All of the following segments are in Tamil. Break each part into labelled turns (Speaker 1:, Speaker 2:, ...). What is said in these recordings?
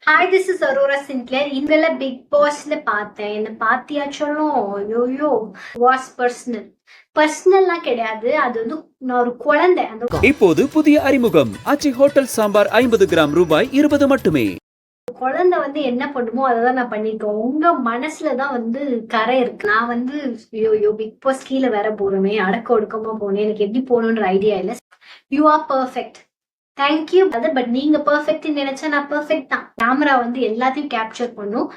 Speaker 1: Hi, this is Aurora Sinclair. இங்கெல்ல பிக் பாஸ்ல பார்த்தேன். என்ன பாத்தியா சொல்லும்? ஐயோயோ, வாஸ் பர்சனல்லாம் கிடையாது. அது வந்து நான் ஒரு குழந்தை. அந்த
Speaker 2: இப்போது புதிய அறிமுகம் ஆச்சி ஹோட்டல் சாம்பார் 50 கிராம் ரூபாய் 20 மட்டுமே.
Speaker 1: குழந்தை வந்து என்ன பண்ணுமோ அதை நான் பண்ணிருக்கேன். உங்க மனசுலதான் வந்து கரை இருக்கு. நான் வந்து ஐயோ பிக் பாஸ் கீழே வேற போறோமே, அடக்க ஒடுக்கமா போனேன், எனக்கு எப்படி போகணுன்ற ஐடியா இல்ல. You are perfect. Thank you. But நீங்க பெர்ஃபெக்ட் நினைச்சா நான் பெர்ஃபெக்ட் தான். கேமரா வந்து எல்லாத்தையும் கேப்சர் பண்ணும்.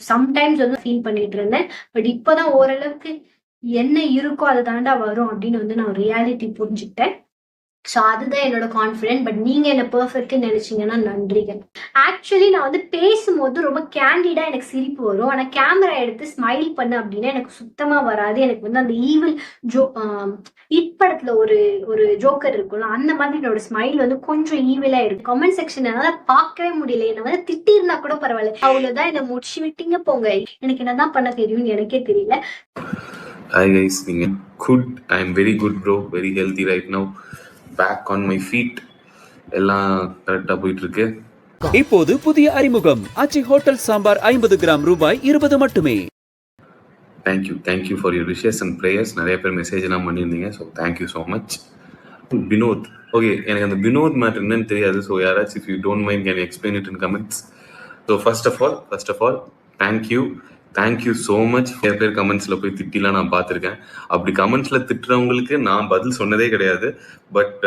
Speaker 1: சம்டைம்ஸ் வந்து ஃபீல் பண்ணிட்டு இருந்தேன். பட் இப்பதான் ஓரளவுக்கு என்ன இருக்கோ அதை தாண்டா வரும் அப்படின்னு வந்து நான் ரியாலிட்டி புரிஞ்சுக்கிட்டேன். ஸோ அதுதான் என்னோட கான்ஃபிடென்ட். பட் நீங்க என்ன பெர்ஃபெக்ட்னு நினைச்சீங்கன்னா நன்றிகள். ஆக்சுவலி நான் வந்து பேசும்போது ரொம்ப கேண்டிடா எனக்கு சிரிப்பு வரும். ஆனா கேமரா எடுத்து ஸ்மைல் பண்ண அப்படின்னா எனக்கு சுத்தமா வராது. எனக்கு வந்து அந்த ஈவில் இட் படத்துல ஒரு ஒரு ஜோக்கர் இருக்கும்ல, அந்த மாதிரி என்னோட ஸ்மைல் வந்து கொஞ்சம் ஈவிலா இருக்கு. கமெண்ட் செக்ஷன் என்னால பார்க்கவே முடியல. என்ன வந்து திட்டி இருந்தா கூட பரவாயில்ல, அவ்வளவுதான் என்ன முடிச்சு விட்டீங்க போங்க. எனக்கு என்னதான் பண்ண தெரியும்னு எனக்கே தெரியல.
Speaker 3: Hi guys, நீங்க good. I am very good bro, very healthy right now. Back on my feet. எல்லாம் கரெக்டா போயிட்டு இருக்கு.
Speaker 2: இப்போது புதிய அறிமுகம் ஆச்சி ஹோட்டல் சாம்பார் 50 கிராம் ரூபாய் 20 மட்டுமே.
Speaker 3: Thank you for your wishes and prayers. நிறைய பேர் மெசேஜ் எல்லாம் பண்ணியிருந்தீங்க. So thank you so much. Vinod, okay, எனக்கு அந்த வினோத் மேட்டர் என்னன்னு தெரியாது. ஸோ யாராச்சும் if you don't mind can explain it in comments. So first of all thank you so much. நிறைய பேர் கமெண்ட்ஸில் போய் திட்டிலாம் நான் பார்த்துருக்கேன். அப்படி கமெண்ட்ஸில் திட்டுறவங்களுக்கு நான் பதில் சொன்னதே கிடையாது. பட்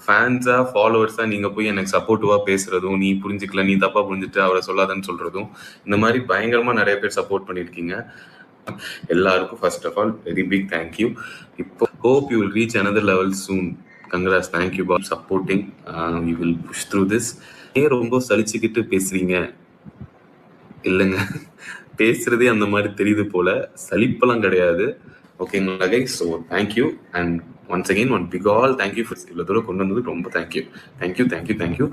Speaker 3: ஃபேன்ஸாக ஃபாலோவர்ஸாக நீங்கள் போய் எனக்கு சப்போர்ட்டிவாக பேசுகிறதும், நீ புரிஞ்சிக்கல, நீ தப்பாக புரிஞ்சுட்டு அவரை சொல்லாதன்னு சொல்கிறதும், இந்த மாதிரி பயங்கரமாக நிறைய பேர் சப்போர்ட் பண்ணியிருக்கீங்க. எல்லாருக்கும் first of all very big thank you. இப்போ hope you will reach another level soon. Congrats, thank you for supporting. We will push through this. ஏன் ரொம்ப சலிச்சுக்கிட்டு பேசுறீங்க? இல்லைங்க, பேசுறதே அந்த மாதிரி தெரியுது போல, சலிப்பெல்லாம் கிடையாது. ஓகேங்களா guys? So thank you and once again one big all thank you. இவ்வளோ தூரம் கொண்டு வந்தது ரொம்ப தேங்க்யூ.